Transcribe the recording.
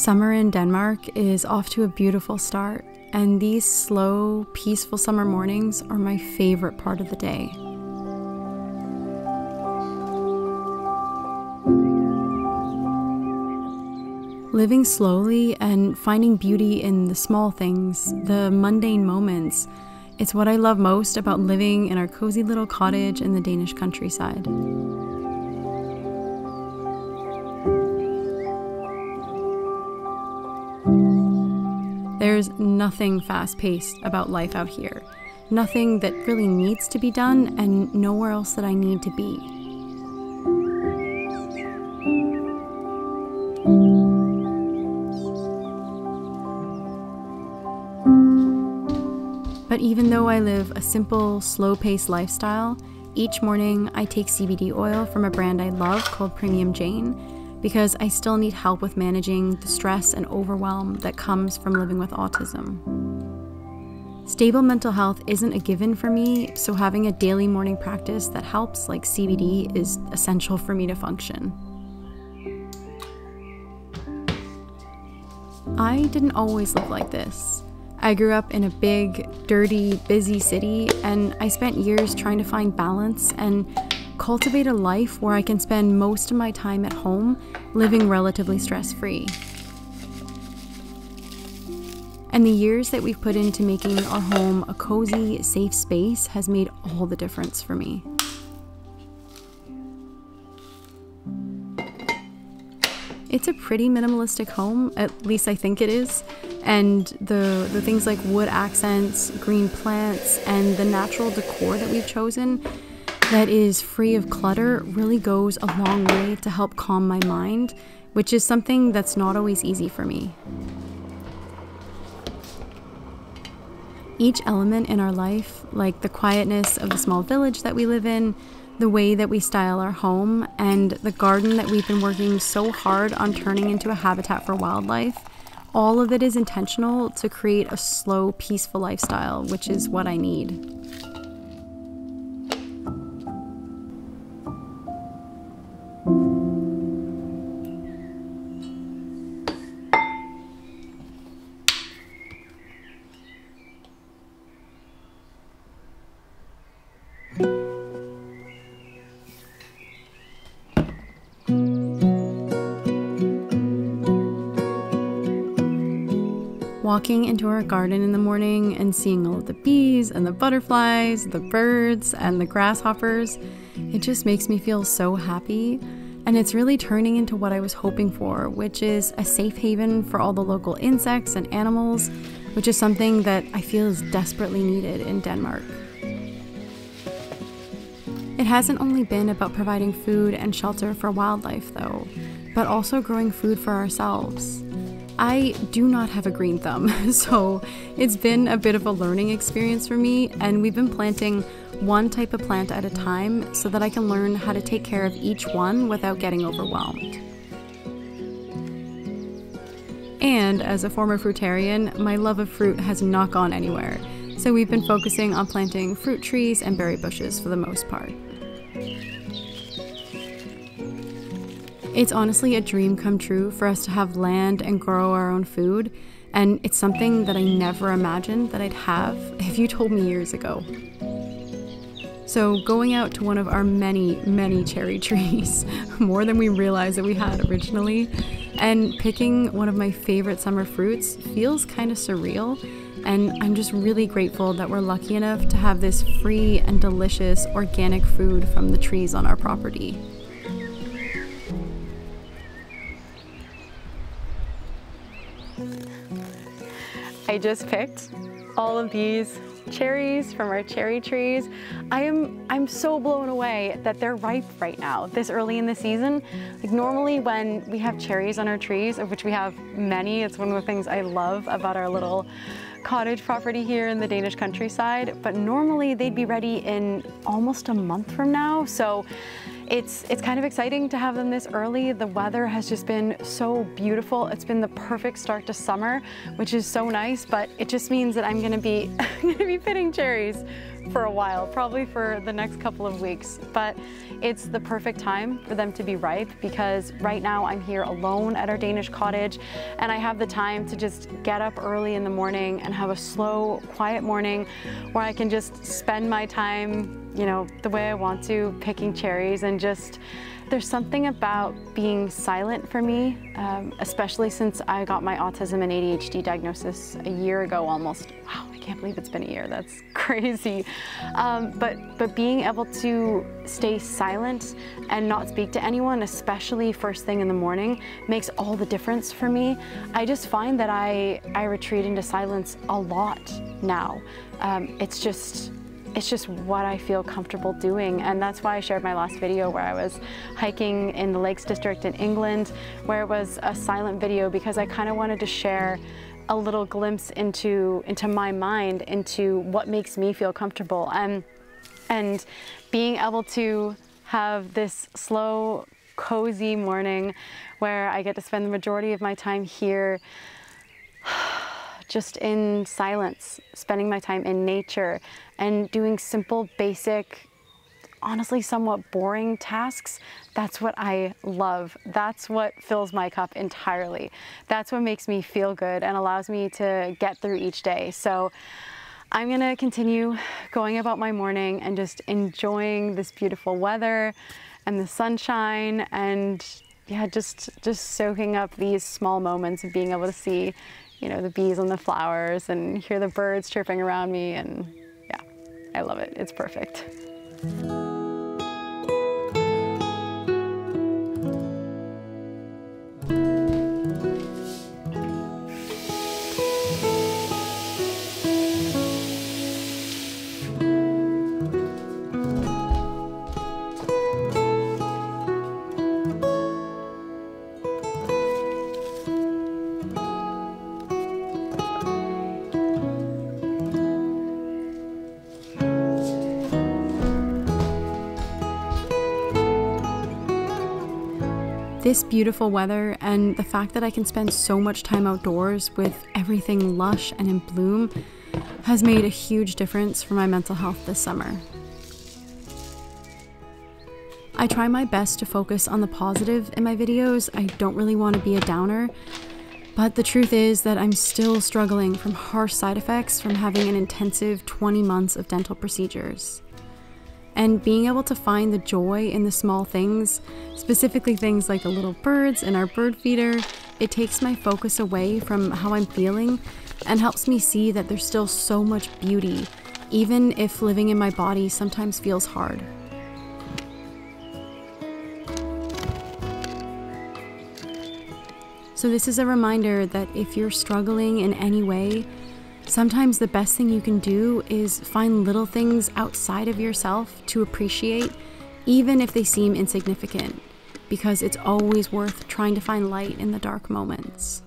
Summer in Denmark is off to a beautiful start, and these slow, peaceful summer mornings are my favorite part of the day. Living slowly and finding beauty in the small things, the mundane moments, it's what I love most about living in our cozy little cottage in the Danish countryside. There's nothing fast-paced about life out here, nothing that really needs to be done, and nowhere else that I need to be. But even though I live a simple, slow-paced lifestyle, each morning I take CBD oil from a brand I love called Premium Jane, because I still need help with managing the stress and overwhelm that comes from living with autism. Stable mental health isn't a given for me, so having a daily morning practice that helps, like CBD, is essential for me to function. I didn't always live like this. I grew up in a big, dirty, busy city, and I spent years trying to find balance and cultivate a life where I can spend most of my time at home living relatively stress-free. And the years that we've put into making our home a cozy, safe space has made all the difference for me. It's a pretty minimalistic home, at least I think it is, and the things like wood accents, green plants, and the natural decor that we've chosen that is free of clutter really goes a long way to help calm my mind, which is something that's not always easy for me. Each element in our life, like the quietness of the small village that we live in, the way that we style our home, and the garden that we've been working so hard on turning into a habitat for wildlife, all of it is intentional to create a slow, peaceful lifestyle, which is what I need. Walking into our garden in the morning and seeing all of the bees and the butterflies, the birds and the grasshoppers, it just makes me feel so happy. And it's really turning into what I was hoping for, which is a safe haven for all the local insects and animals, which is something that I feel is desperately needed in Denmark. It hasn't only been about providing food and shelter for wildlife though, but also growing food for ourselves. I do not have a green thumb, so it's been a bit of a learning experience for me, and we've been planting one type of plant at a time so that I can learn how to take care of each one without getting overwhelmed. And as a former fruitarian, my love of fruit has not gone anywhere, so we've been focusing on planting fruit trees and berry bushes for the most part. It's honestly a dream come true for us to have land and grow our own food, and it's something that I never imagined that I'd have if you told me years ago. So going out to one of our many, many cherry trees, more than we realized that we had originally, and picking one of my favorite summer fruits feels kind of surreal, and I'm just really grateful that we're lucky enough to have this free and delicious organic food from the trees on our property. I just picked all of these cherries from our cherry trees. I'm so blown away that they're ripe right now, this early in the season. Like normally when we have cherries on our trees, of which we have many, it's one of the things I love about our little cottage property here in the Danish countryside, but normally they'd be ready in almost a month from now. So it's kind of exciting to have them this early. The weather has just been so beautiful. It's been the perfect start to summer, which is so nice, but it just means that I'm gonna be pitting cherries for a while, probably for the next couple of weeks. But it's the perfect time for them to be ripe because right now I'm here alone at our Danish cottage and I have the time to just get up early in the morning and have a slow, quiet morning where I can just spend my time, you know, the way I want to, picking cherries, and just there's something about being silent for me, especially since I got my autism and ADHD diagnosis a year ago almost. Wow, I can't believe it's been a year, that's crazy. But being able to stay silent and not speak to anyone, especially first thing in the morning, makes all the difference for me. I just find that I retreat into silence a lot now. It's just what I feel comfortable doing, and that's why I shared my last video where I was hiking in the Lakes District in England, where it was a silent video because I kind of wanted to share a little glimpse into my mind, into what makes me feel comfortable, and being able to have this slow, cozy morning where I get to spend the majority of my time here just in silence, spending my time in nature and doing simple, basic, honestly somewhat boring tasks. That's what I love. That's what fills my cup entirely. That's what makes me feel good and allows me to get through each day. So I'm gonna continue going about my morning and just enjoying this beautiful weather and the sunshine, and yeah, just soaking up these small moments of being able to see, you know, the bees on the flowers and hear the birds chirping around me, and yeah, I love it. It's perfect. This beautiful weather and the fact that I can spend so much time outdoors with everything lush and in bloom has made a huge difference for my mental health this summer. I try my best to focus on the positive in my videos. I don't really want to be a downer, but the truth is that I'm still struggling from harsh side effects from having an intensive 20 months of dental procedures. And being able to find the joy in the small things, specifically things like the little birds in our bird feeder, it takes my focus away from how I'm feeling and helps me see that there's still so much beauty, even if living in my body sometimes feels hard. So this is a reminder that if you're struggling in any way, sometimes the best thing you can do is find little things outside of yourself to appreciate, even if they seem insignificant, because it's always worth trying to find light in the dark moments.